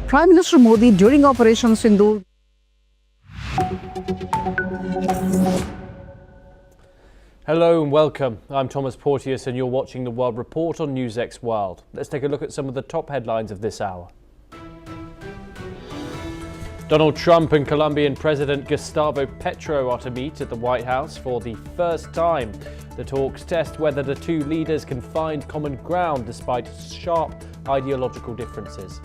Prime Minister Modi during Operation Sindoor. Hello and welcome. I'm Thomas Porteous and you're watching the World Report on NewsX World. Let's take a look at some of the top headlines of this hour. Donald Trump and Colombian President Gustavo Petro are to meet at the White House for the first time. The talks test whether the two leaders can find common ground despite sharp ideological differences.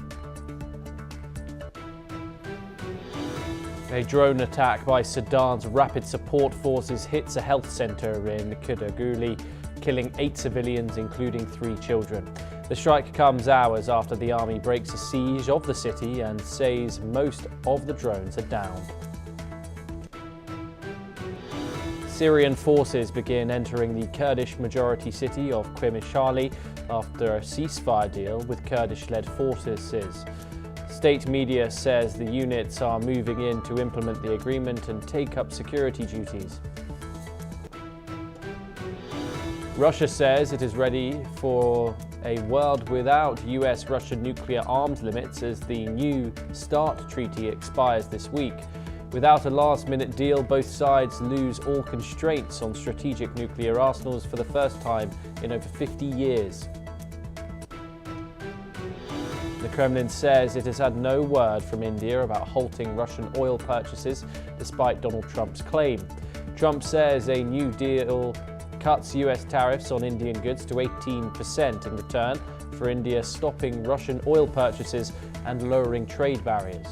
A drone attack by Sudan's Rapid Support Forces hits a health centre in Kidaguli, killing 8 civilians, including 3 children. The strike comes hours after the army breaks a siege of the city and says most of the drones are downed. Syrian forces begin entering the Kurdish-majority city of Qamishli after a ceasefire deal with Kurdish-led forces. State media says the units are moving in to implement the agreement and take up security duties. Russia says it is ready for a world without US-Russia nuclear arms limits as the New START treaty expires this week. Without a last-minute deal, both sides lose all constraints on strategic nuclear arsenals for the first time in over 50 years. The Kremlin says it has had no word from India about halting Russian oil purchases, despite Donald Trump's claim. Trump says a new deal cuts US tariffs on Indian goods to 18% in return for India stopping Russian oil purchases and lowering trade barriers.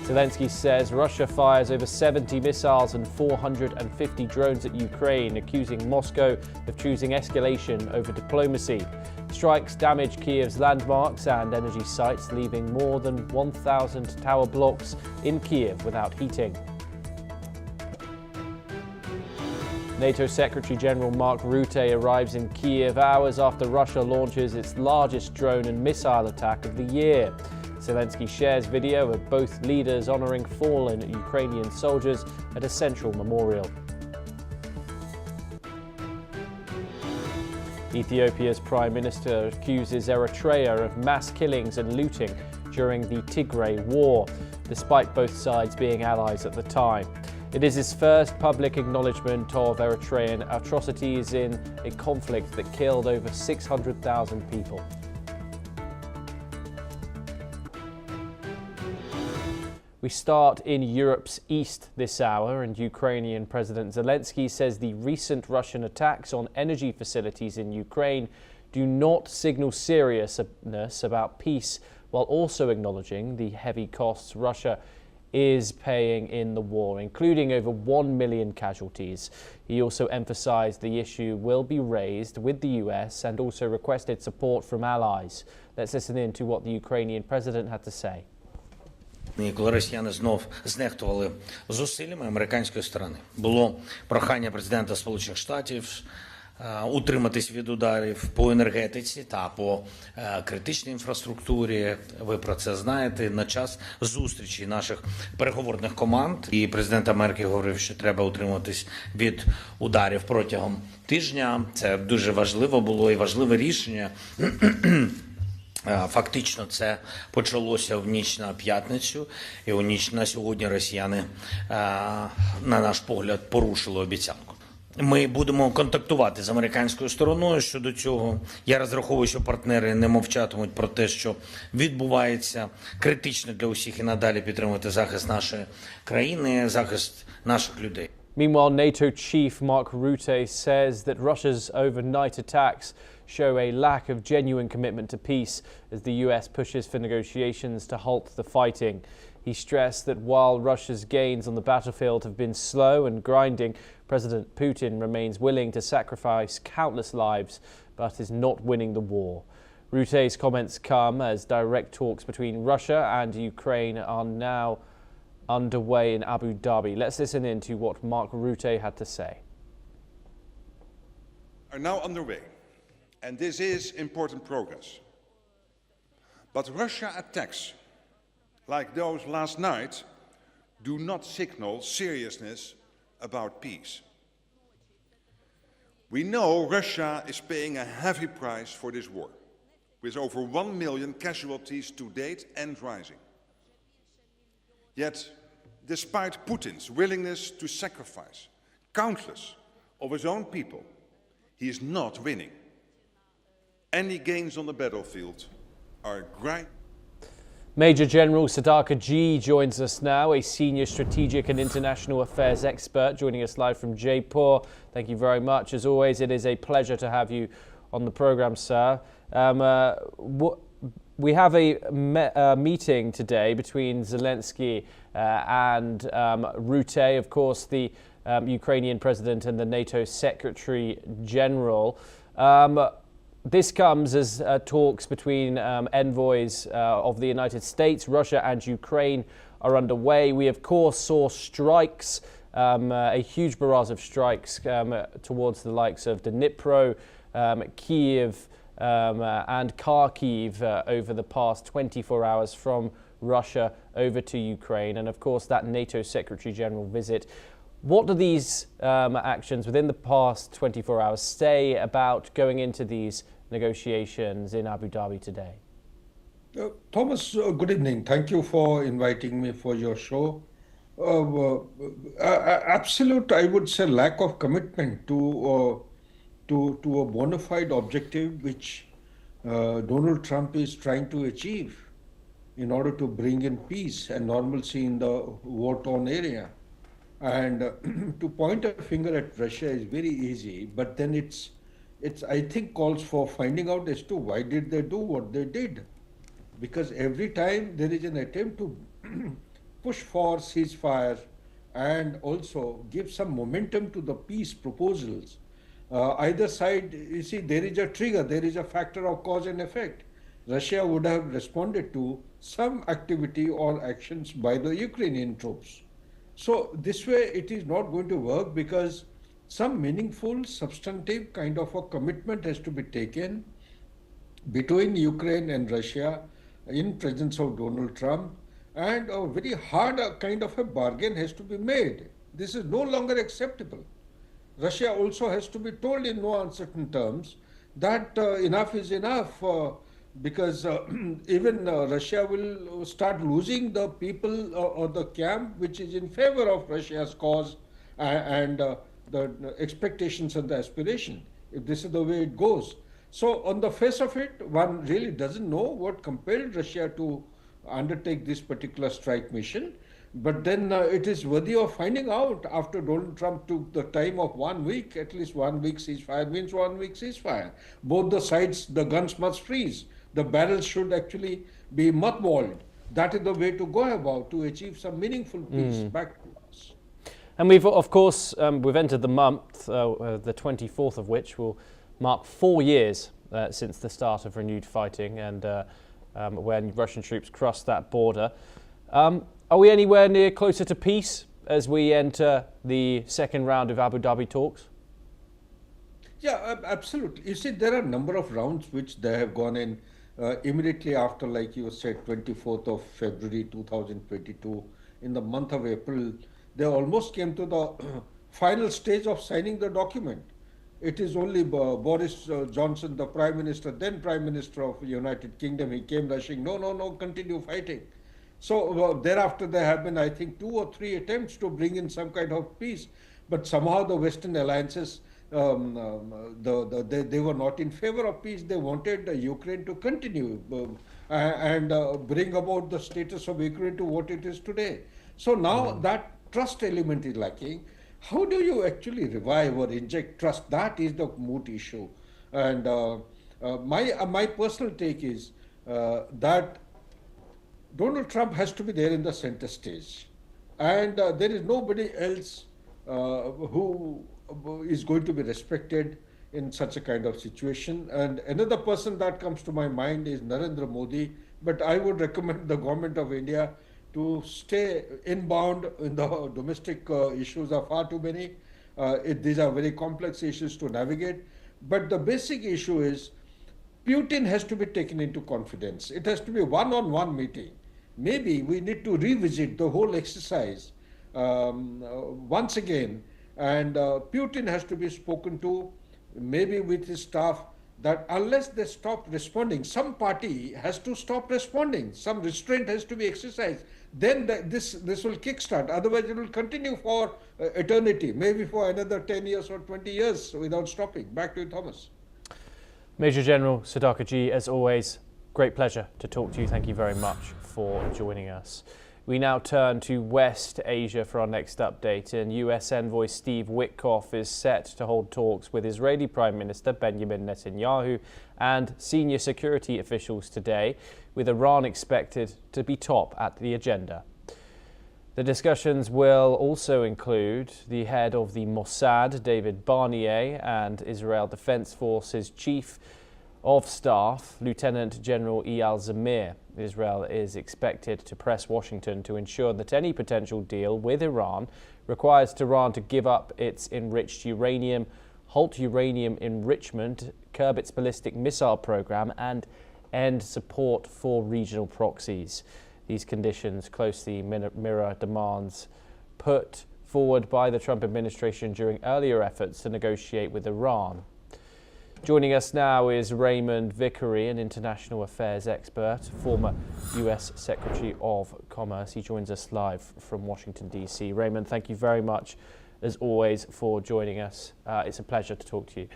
Zelenskyy says Russia fires over 70 missiles and 450 drones at Ukraine, accusing Moscow of choosing escalation over diplomacy. Strikes damage Kiev's landmarks and energy sites, leaving more than 1,000 tower blocks in Kiev without heating. NATO Secretary-General Mark Rutte arrives in Kiev hours after Russia launches its largest drone and missile attack of the year. Zelenskyy shares video of both leaders honouring fallen Ukrainian soldiers at a central memorial. Ethiopia's Prime Minister accuses Eritrea of mass killings and looting during the Tigray War, despite both sides being allies at the time. It is his first public acknowledgement of Eritrean atrocities in a conflict that killed over 600,000 people. We start in Europe's east this hour, and Ukrainian President Zelenskyy says the recent Russian attacks on energy facilities in Ukraine do not signal seriousness about peace, while also acknowledging the heavy costs Russia is paying in the war, including over 1 million casualties. He also emphasized the issue will be raised with the US and also requested support from allies. Let's listen in to what the Ukrainian president had to say. Коли росіяни знов знехтували зусиллями американської сторони, було прохання президента Сполучених Штатів утриматись від ударів по енергетиці та по критичній інфраструктурі. Ви про це знаєте. На час зустрічі наших переговорних команд і президент Америки говорив, що треба утримуватись від ударів протягом тижня. Це дуже важливо було і важливе рішення. Фактично це почалося в ніч на п'ятницю, і у ніч на сьогодні росіяни, на наш погляд, порушили обіцянку. Ми будемо контактувати з американською стороною щодо цього. Я розраховую, що партнери не мовчатимуть про те, що відбувається. Критично для усіх і надалі підтримувати захист нашої країни, захист наших людей. Meanwhile, NATO chief Mark Rutte says that Russia's overnight attacks show a lack of genuine commitment to peace as the US pushes for negotiations to halt the fighting. He stressed that while Russia's gains on the battlefield have been slow and grinding, President Putin remains willing to sacrifice countless lives but is not winning the war. Rutte's comments come as direct talks between Russia and Ukraine are now underway in Abu Dhabi. Let's listen in to what Mark Rutte had to say. Are now underway, and this is important progress. But Russia attacks, like those last night, do not signal seriousness about peace. We know Russia is paying a heavy price for this war. with over 1 million casualties to date and rising. Yet, despite Putin's willingness to sacrifice countless of his own people, he is not winning. Any gains on the battlefield are great. Major General Sadaka G joins us now, a senior strategic and international affairs expert, joining us live from Jaipur. Thank you very much. As always, it is a pleasure to have you on the program, sir. We have a meeting today between Zelenskyy and Rutte, of course, the Ukrainian president and the NATO Secretary General. This comes as talks between envoys of the United States, Russia and Ukraine are underway. We, of course, saw strikes, a huge barrage of strikes towards the likes of Dnipro, Kiev and Kharkiv over the past 24 hours from Russia over to Ukraine. And, of course, that NATO Secretary General visit. What do these actions within the past 24 hours say about going into these negotiations in Abu Dhabi today? Thomas, good evening. Thank you for inviting me for your show. Absolute, I would say, lack of commitment to a bona fide objective which Donald Trump is trying to achieve in order to bring in peace and normalcy in the war-torn area. And to point a finger at Russia is very easy, but then it's I think calls for finding out as to why did they do what they did. Because every time there is an attempt to push for ceasefire and also give some momentum to the peace proposals, either side, you see, there is a trigger, there is a factor of cause and effect. Russia would have responded to some activity or actions by the Ukrainian troops. So this way it is not going to work because some meaningful, substantive kind of a commitment has to be taken between Ukraine and Russia in presence of Donald Trump, and a very hard kind of a bargain has to be made. This is no longer acceptable. Russia also has to be told in no uncertain terms that enough is enough, because even Russia will start losing the people or the camp which is in favor of Russia's cause and the expectations and the aspiration, if this is the way it goes. So on the face of it, one really doesn't know what compelled Russia to undertake this particular strike mission. But then it is worthy of finding out after Donald Trump took the time of 1 week, at least 1 week ceasefire means 1 week ceasefire. Both the sides, the guns must freeze. The barrels should actually be mothballed. That is the way to go about to achieve some meaningful peace back to us. And we've, of course, we've entered the month, the 24th of which will mark 4 years since the start of renewed fighting and when Russian troops crossed that border. Are we anywhere near closer to peace as we enter the second round of Abu Dhabi talks? Yeah, absolutely. You see, there are a number of rounds which they have gone in immediately after, like you said, 24th of February 2022. In the month of April, they almost came to the final stage of signing the document. It is only Boris Johnson, the Prime Minister, then Prime Minister of the United Kingdom, he came rushing, no, continue fighting. So thereafter there have been, I think, 2 or 3 attempts to bring in some kind of peace, but somehow the Western alliances, they were not in favor of peace. They wanted Ukraine to continue and bring about the status of Ukraine to what it is today. So now that trust element is lacking. How do you actually revive or inject trust? That is the moot issue. And my personal take is that Donald Trump has to be there in the center stage. And there is nobody else who is going to be respected in such a kind of situation. And another person that comes to my mind is Narendra Modi. But I would recommend the government of India to stay inbound in the domestic issues are far too many. These are very complex issues to navigate. But the basic issue is Putin has to be taken into confidence. It has to be one-on-one meeting. Maybe we need to revisit the whole exercise once again. And Putin has to be spoken to, maybe with his staff. that unless they stop responding, some party has to stop responding. Some restraint has to be exercised. Then this will kickstart. Otherwise, it will continue for eternity, maybe for another 10 years or 20 years without stopping. Back to you, Thomas. Major General Sudhakar, as always, great pleasure to talk to you. Thank you very much for joining us. We now turn to West Asia for our next update, and US envoy Steve Witkoff is set to hold talks with Israeli Prime Minister Benjamin Netanyahu and senior security officials today, with Iran expected to be top at the agenda. The discussions will also include the head of the Mossad, David Barnier, and Israel Defense Forces Chief of Staff, Lieutenant General Eyal Zamir. Israel is expected to press Washington to ensure that any potential deal with Iran requires Tehran to give up its enriched uranium, halt uranium enrichment, curb its ballistic missile program, and end support for regional proxies. These conditions closely mirror demands put forward by the Trump administration during earlier efforts to negotiate with Iran. Joining us now is Raymond Vickery, an international affairs expert, former US Secretary of Commerce. He joins us live from Washington, D.C. Raymond, thank you very much, as always, for joining us. It's a pleasure to talk to you.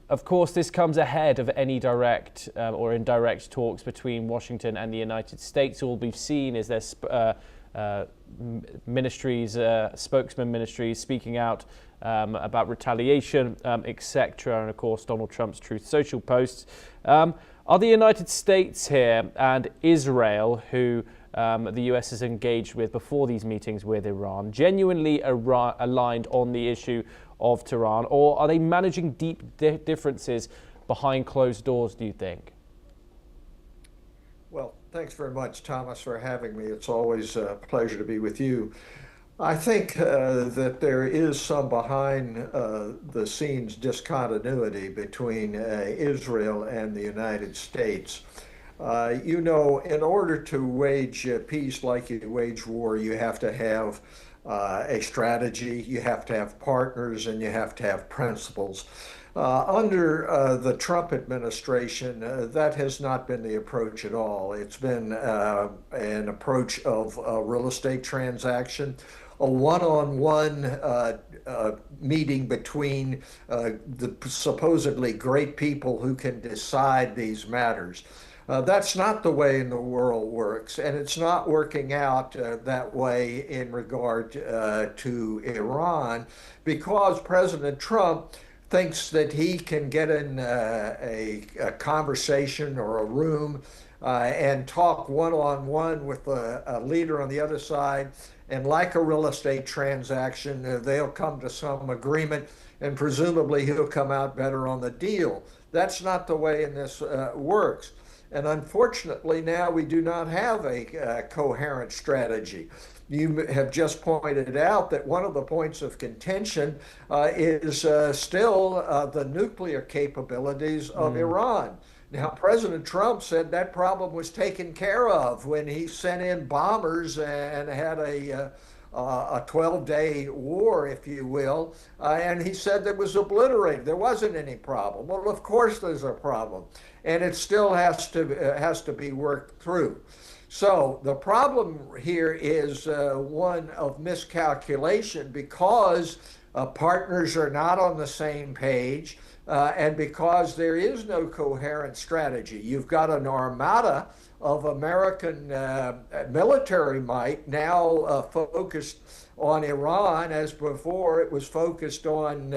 Of course, this comes ahead of any direct or indirect talks between Washington and the United States. All we've seen is there's spokesman ministries speaking out about retaliation, etc., and of course Donald Trump's Truth Social posts. Are the United States here and Israel, who the US has engaged with before these meetings with Iran, genuinely aligned on the issue of Tehran, or are they managing deep differences behind closed doors, do you think? Well, thanks very much, Thomas, for having me. It's always a pleasure to be with you. I think that there is some behind the scenes discontinuity between Israel and the United States. You know, in order to wage peace like you wage war, you have to have a strategy, you have to have partners, and you have to have principles. Under the Trump administration, that has not been the approach at all. It's been an approach of a real estate transaction, a one-on-one meeting between the supposedly great people who can decide these matters. That's not the way the world works, and it's not working out that way in regard to Iran, because President Trump thinks that he can get in a conversation or a room and talk one-on-one with a leader on the other side, and like a real estate transaction, they'll come to some agreement, and presumably he'll come out better on the deal. That's not the way this works. And unfortunately, now we do not have a coherent strategy. You have just pointed out that one of the points of contention is still the nuclear capabilities of Iran. Now, President Trump said that problem was taken care of when he sent in bombers and had a 12-day war, if you will, and he said that was obliterated. There wasn't any problem. Well, of course there's a problem, and it still has to be worked through. So the problem here is one of miscalculation, because partners are not on the same page, and because there is no coherent strategy. You've got an armada of American military might now focused on Iran, as before it was focused on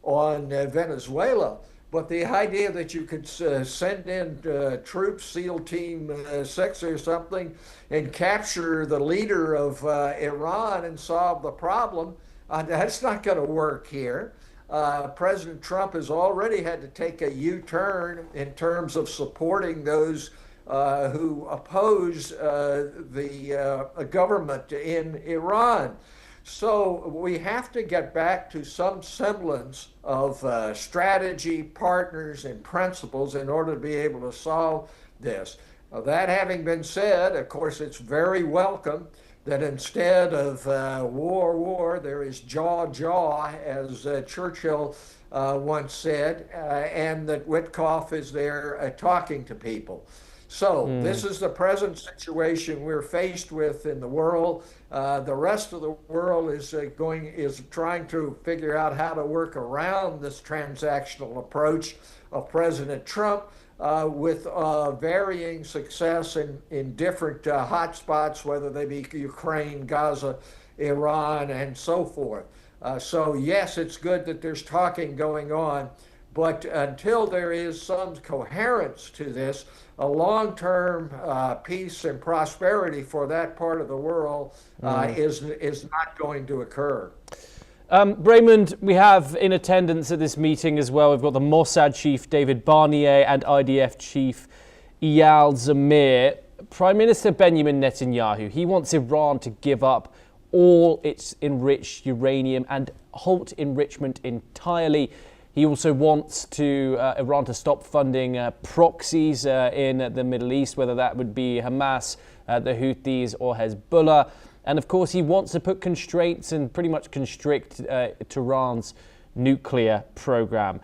Venezuela. But the idea that you could send in troops, SEAL Team 6 or something, and capture the leader of Iran and solve the problem, that's not going to work here. President Trump has already had to take a U-turn in terms of supporting those who oppose the government in Iran. So we have to get back to some semblance of strategy, partners, and principles in order to be able to solve this. That having been said, of course, it's very welcome that instead of war, there is jaw, as Churchill once said, and that Witkoff is there talking to people. So this is the present situation we're faced with in the world. The rest of the world is trying to figure out how to work around this transactional approach of President Trump with varying success in different hotspots, whether they be Ukraine, Gaza, Iran, and so forth. So yes, it's good that there's talking going on, but until there is some coherence to this, a long-term peace and prosperity for that part of the world is not going to occur. Raymond, we have in attendance at this meeting as well, we've got the Mossad chief David Barnier and IDF chief Eyal Zamir. Prime Minister Benjamin Netanyahu, he wants Iran to give up all its enriched uranium and halt enrichment entirely. He also wants Iran to stop funding proxies in the Middle East, whether that would be Hamas, the Houthis or Hezbollah. And of course, he wants to put constraints and pretty much constrict Tehran's nuclear program.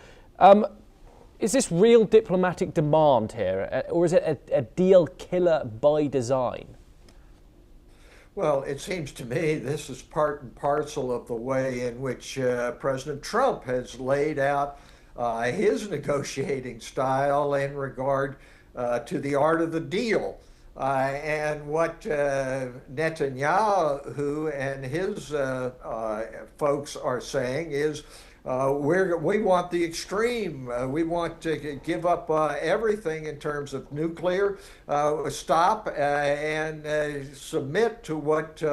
Is this real diplomatic demand here, or is it a deal killer by design? Well, it seems to me this is part and parcel of the way in which President Trump has laid out his negotiating style in regard to the art of the deal. And what Netanyahu and his folks are saying is we want the extreme. We want to give up everything in terms of nuclear, stop and submit to what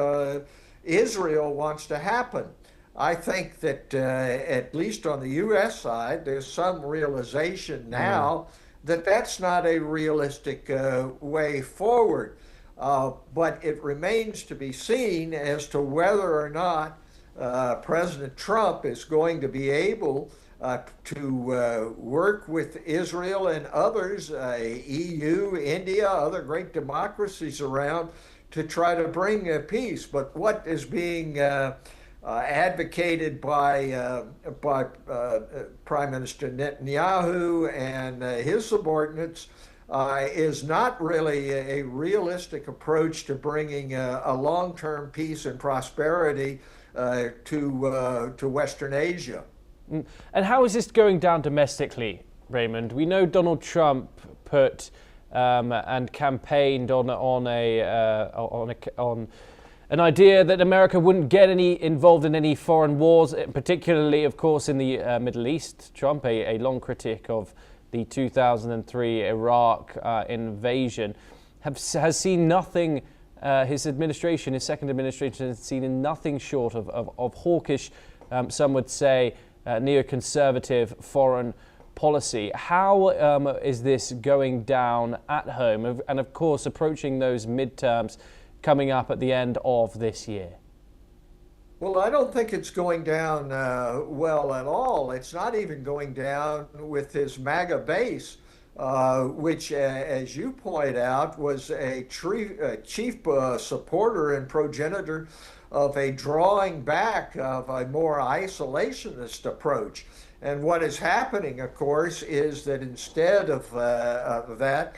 Israel wants to happen. I think that at least on the U.S. side, there's some realization now that that's not a realistic way forward. But it remains to be seen as to whether or not President Trump is going to be able to work with Israel and others, EU, India, other great democracies around, to try to bring peace. But what is being advocated by Prime Minister Netanyahu and his subordinates is not really a realistic approach to bringing a long-term peace and prosperity to Western Asia. And how is this going down domestically, Raymond? We know Donald Trump put and campaigned on an idea that America wouldn't get involved in any foreign wars, particularly, of course, in the Middle East. Trump, a long critic of the 2003 Iraq invasion, has seen nothing. His administration, his second administration, has seen nothing short of hawkish, some would say, neoconservative foreign policy. How is this going down at home, and of course approaching those midterms coming up at the end of this year? Well, I don't think it's going down well at all. It's not even going down with his MAGA base, which, as you point out, was a chief supporter and progenitor of a drawing back of a more isolationist approach. And what is happening, of course, is that instead of that,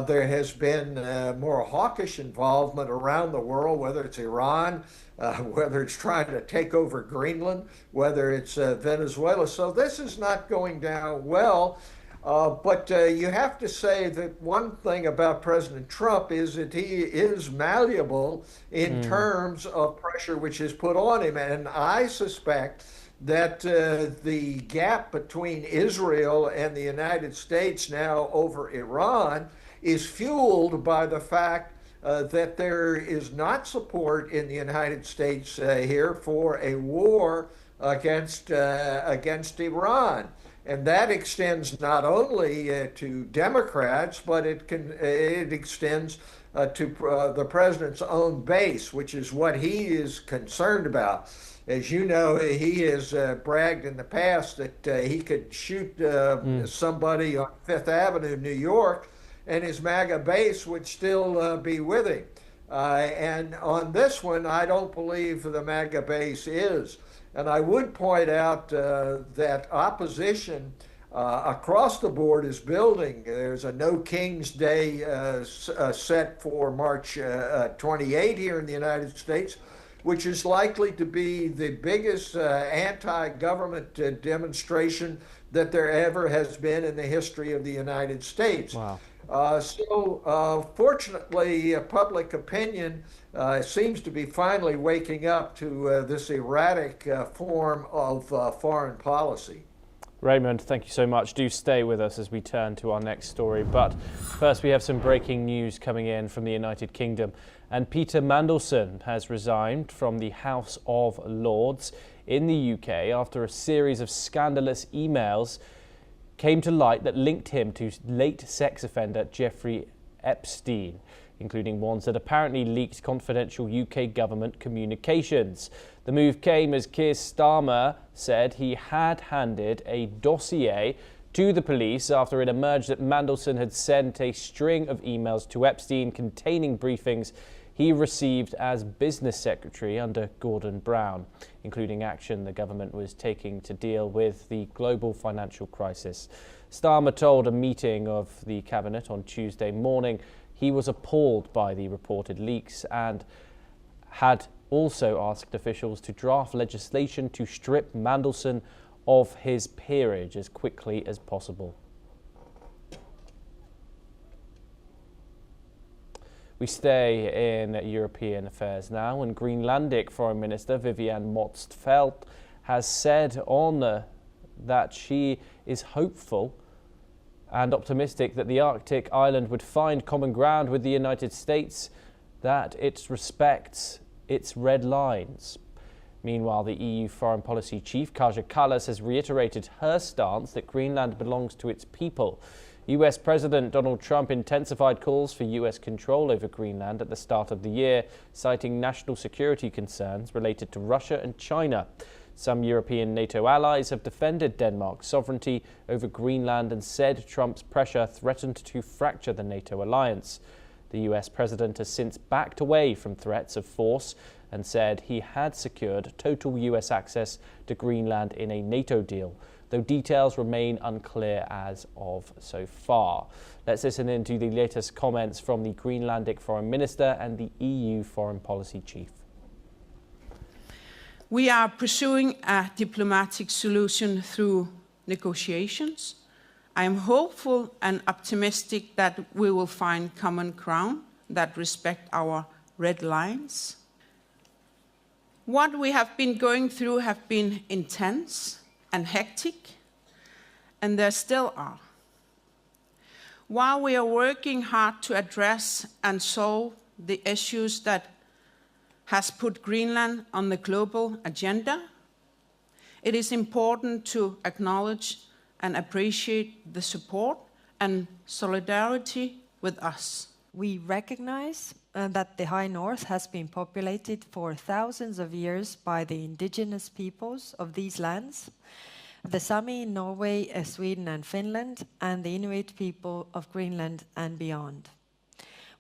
there has been more hawkish involvement around the world, whether it's Iran, whether it's trying to take over Greenland, whether it's Venezuela. So this is not going down well. But you have to say that one thing about President Trump is that he is malleable in terms of pressure which is put on him. And I suspect that the gap between Israel and the United States now over Iran is fueled by the fact that there is not support in the United States here for a war against Iran. And that extends not only to Democrats, but it extends to the president's own base, which is what he is concerned about. As you know, he has bragged in the past that he could shoot somebody on Fifth Avenue, New York, and his MAGA base would still be with him. And on this one, I don't believe the MAGA base is. And I would point out that opposition across the board is building. There's a No King's Day set for March 28 here in the United States, which is likely to be the biggest anti-government demonstration that there ever has been in the history of the United States. Wow. Fortunately, public opinion seems to be finally waking up to this erratic form of foreign policy. Raymond, thank you so much. Do stay with us as we turn to our next story. But first, we have some breaking news coming in from the United Kingdom. And Peter Mandelson has resigned from the House of Lords in the UK after a series of scandalous emails came to light that linked him to late sex offender Jeffrey Epstein, including ones that apparently leaked confidential UK government communications. The move came as Keir Starmer said he had handed a dossier to the police after it emerged that Mandelson had sent a string of emails to Epstein containing briefings he received as business secretary under Gordon Brown, including action the government was taking to deal with the global financial crisis. Starmer told a meeting of the cabinet on Tuesday morning he was appalled by the reported leaks and had also asked officials to draft legislation to strip Mandelson of his peerage as quickly as possible. We stay in European affairs now, and Greenlandic Foreign Minister Vivian Motzfeldt has said that she is hopeful and optimistic that the Arctic island would find common ground with the United States, that it respects its red lines. Meanwhile, the EU Foreign Policy Chief, Kaja Kallas, has reiterated her stance that Greenland belongs to its people. US President Donald Trump intensified calls for US control over Greenland at the start of the year, citing national security concerns related to Russia and China. Some European NATO allies have defended Denmark's sovereignty over Greenland and said Trump's pressure threatened to fracture the NATO alliance. The US president has since backed away from threats of force and said he had secured total US access to Greenland in a NATO deal, though details remain unclear as of so far. Let's listen in to the latest comments from the Greenlandic Foreign Minister and the EU Foreign Policy Chief. We are pursuing a diplomatic solution through negotiations. I am hopeful and optimistic that we will find common ground that respect our red lines. What we have been going through have been intense and hectic, and there still are. While we are working hard to address and solve the issues that has put Greenland on the global agenda, it is important to acknowledge and appreciate the support and solidarity with us. We recognize that the High North has been populated for thousands of years by the indigenous peoples of these lands, the Sami in Norway, Sweden and Finland, and the Inuit people of Greenland and beyond.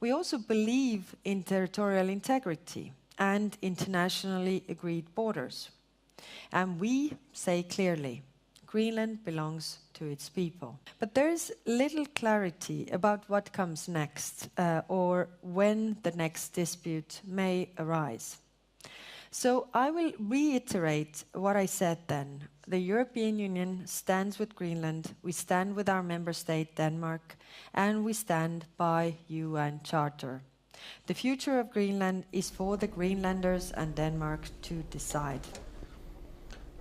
We also believe in territorial integrity and internationally agreed borders. And we say clearly, Greenland belongs to its people. But there is little clarity about what comes next or when the next dispute may arise. So I will reiterate what I said then. The European Union stands with Greenland, we stand with our member state Denmark, and we stand by UN Charter. The future of Greenland is for the Greenlanders and Denmark to decide.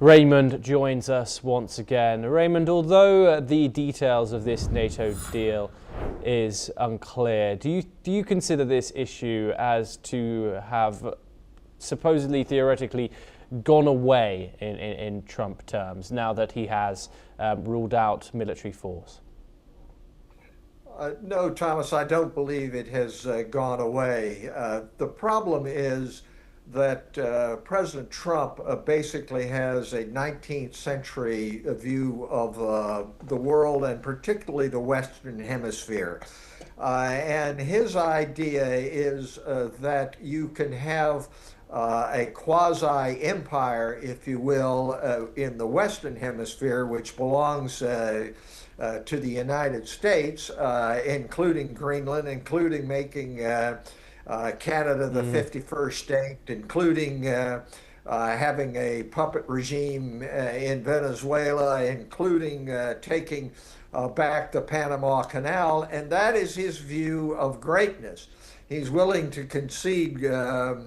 Raymond joins us once again. Raymond, although the details of this NATO deal is unclear, do you consider this issue as to have supposedly, theoretically, gone away in Trump terms now that he has ruled out military force? No, Thomas, I don't believe it has gone away. The problem is that President Trump basically has a 19th century view of the world and particularly the Western Hemisphere. And his idea is that you can have a quasi-empire, if you will, in the Western Hemisphere, which belongs to the United States, including Greenland, including making Canada the 51st state, including having a puppet regime in Venezuela, including taking back the Panama Canal, and that is his view of greatness. He's willing to concede a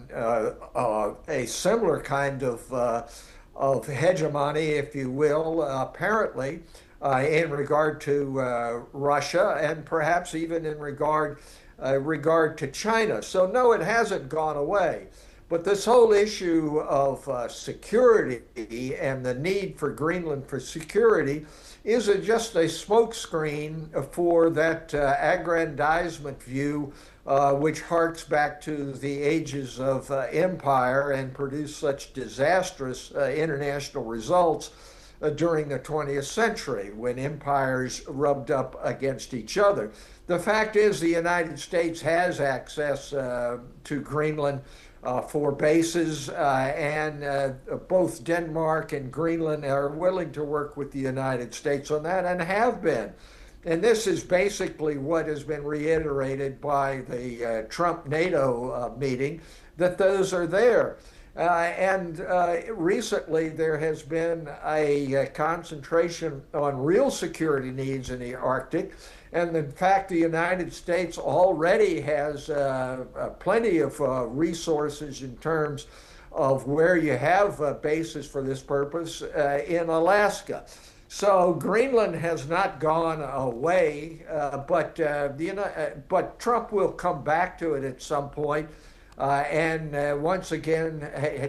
similar kind of hegemony, if you will, apparently, in regard to Russia, and perhaps even in regard to China. So no, it hasn't gone away. But this whole issue of security and the need for Greenland for security is just a smokescreen for that aggrandizement view, which harks back to the ages of empire and produced such disastrous international results during the 20th century when empires rubbed up against each other. The fact is the United States has access to Greenland for bases, and both Denmark and Greenland are willing to work with the United States on that and have been. And this is basically what has been reiterated by the Trump-NATO meeting, that those are there. And recently there has been a concentration on real security needs in the Arctic. And in fact, the United States already has plenty of resources in terms of where you have bases for this purpose in Alaska. So Greenland has not gone away, but Trump will come back to it at some point. And once again,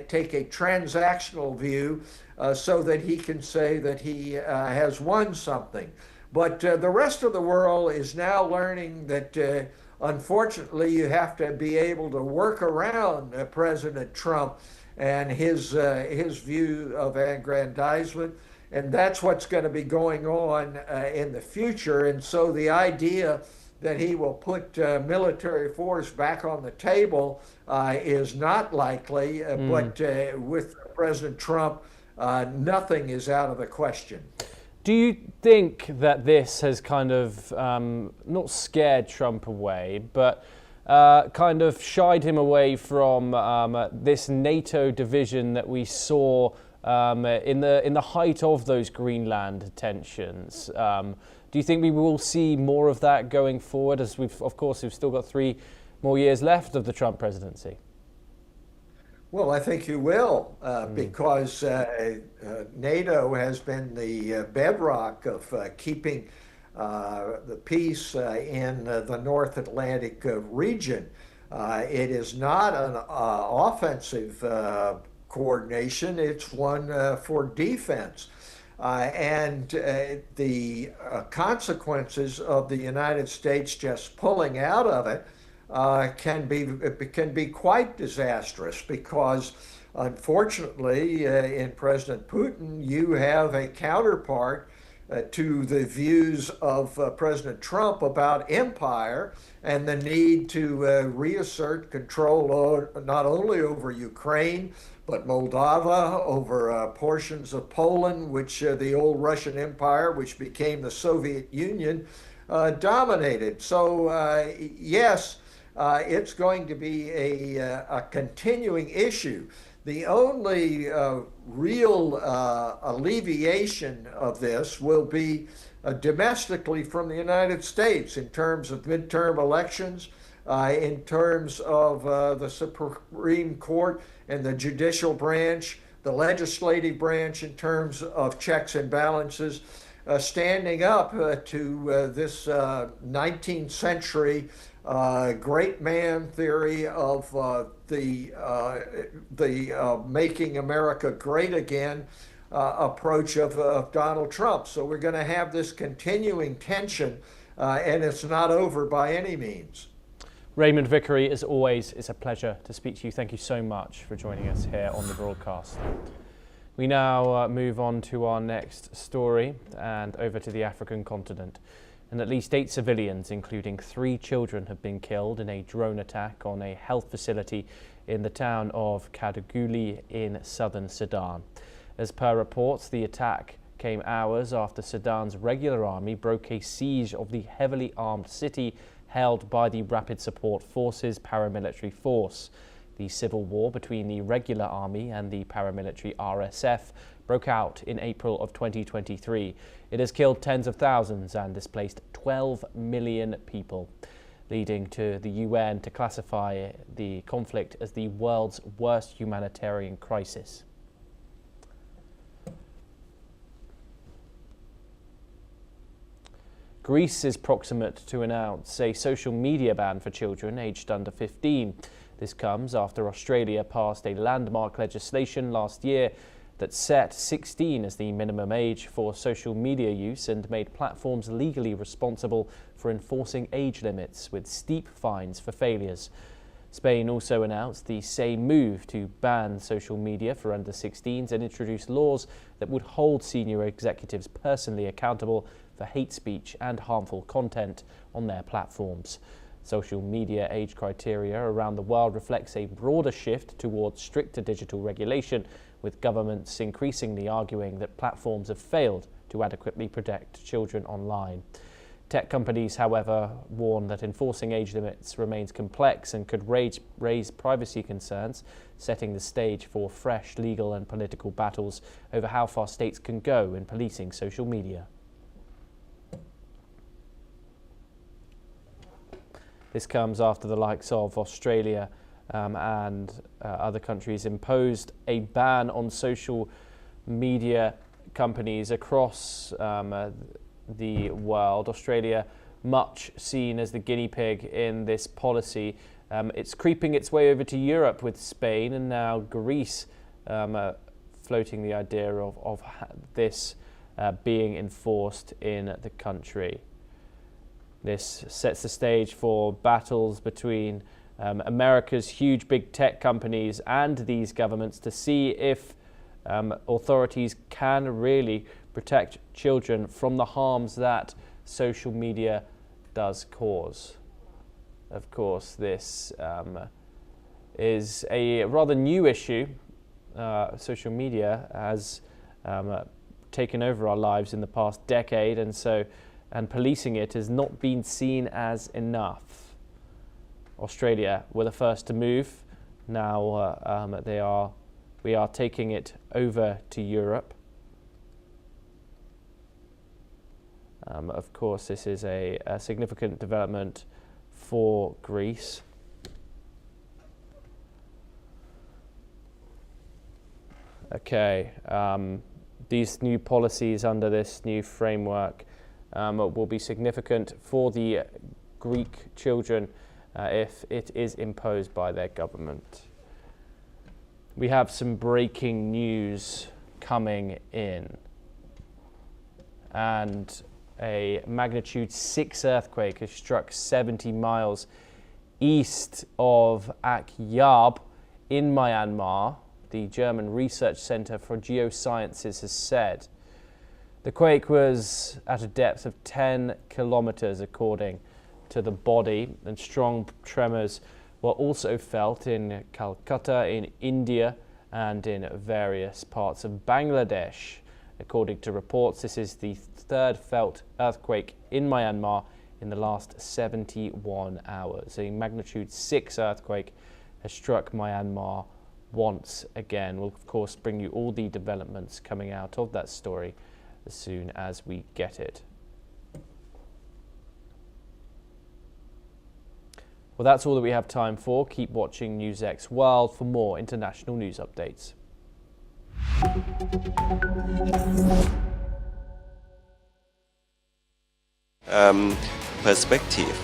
take a transactional view so that he can say that he has won something. But the rest of the world is now learning that, unfortunately, you have to be able to work around President Trump and his view of aggrandizement. And that's what's going to be going on in the future. And so the idea that he will put military force back on the table is not likely, but with President Trump, nothing is out of the question. Do you think that this has kind of not scared Trump away, but kind of shied him away from this NATO division that we saw in the height of those Greenland tensions? Do you think we will see more of that going forward, as we've still got 3 more years left of the Trump presidency? Well, I think you will, because NATO has been the bedrock of keeping the peace in the North Atlantic region. It is not an offensive coordination, it's one for defense. And the consequences of the United States just pulling out of it can be quite disastrous, because unfortunately in President Putin you have a counterpart to the views of President Trump about empire and the need to reassert control not only over Ukraine but Moldova, over portions of Poland, which the old Russian Empire, which became the Soviet Union, dominated. So yes, it's going to be a continuing issue. The only real alleviation of this will be domestically from the United States in terms of midterm elections, in terms of the Supreme Court and the judicial branch, the legislative branch in terms of checks and balances, standing up to this 19th century great man theory of the making America great again approach of Donald Trump. So we're going to have this continuing tension, and it's not over by any means. Raymond Vickery, as always, it's a pleasure to speak to you. Thank you so much for joining us here on the broadcast. We now move on to our next story and over to the African continent. And at least 8 civilians, including 3 children, have been killed in a drone attack on a health facility in the town of Kadugli in southern Sudan. As per reports, the attack came hours after Sudan's regular army broke a siege of the heavily armed city held by the Rapid Support Forces paramilitary force. The civil war between the regular army and the paramilitary RSF broke out in April of 2023. It has killed tens of thousands and displaced 12 million people, leading to the UN to classify the conflict as the world's worst humanitarian crisis. Greece is proximate to announce a social media ban for children aged under 15. This comes after Australia passed a landmark legislation last year that set 16 as the minimum age for social media use and made platforms legally responsible for enforcing age limits with steep fines for failures. Spain also announced the same move to ban social media for under 16s and introduce laws that would hold senior executives personally accountable for hate speech and harmful content on their platforms. Social media age criteria around the world reflects a broader shift towards stricter digital regulation, with governments increasingly arguing that platforms have failed to adequately protect children online. Tech companies, however, warn that enforcing age limits remains complex and could raise privacy concerns, setting the stage for fresh legal and political battles over how far states can go in policing social media. This comes after the likes of Australia and other countries imposed a ban on social media companies across the world. Australia, much seen as the guinea pig in this policy. It's creeping its way over to Europe with Spain and now Greece floating the idea of this being enforced in the country. This sets the stage for battles between America's huge big tech companies and these governments to see if authorities can really protect children from the harms that social media does cause. Of course, this is a rather new issue. Social media has taken over our lives in the past decade, and policing it has not been seen as enough. Australia were the first to move. Now we are taking it over to Europe. Of course, this is a significant development for Greece. Okay, these new policies under this new framework will be significant for the Greek children if it is imposed by their government. We have some breaking news coming in, and a magnitude 6 earthquake has struck 70 miles east of Akyab in Myanmar, the German Research Center for Geosciences has said. The quake was at a depth of 10 kilometers, according to the body, and strong tremors were also felt in Calcutta, in India, and in various parts of Bangladesh. According to reports, this is the third felt earthquake in Myanmar in the last 71 hours. A magnitude 6 earthquake has struck Myanmar once again. We'll, of course, bring you all the developments coming out of that story as soon as we get it. Well, that's all that we have time for. Keep watching NewsX World for more international news updates. Perspective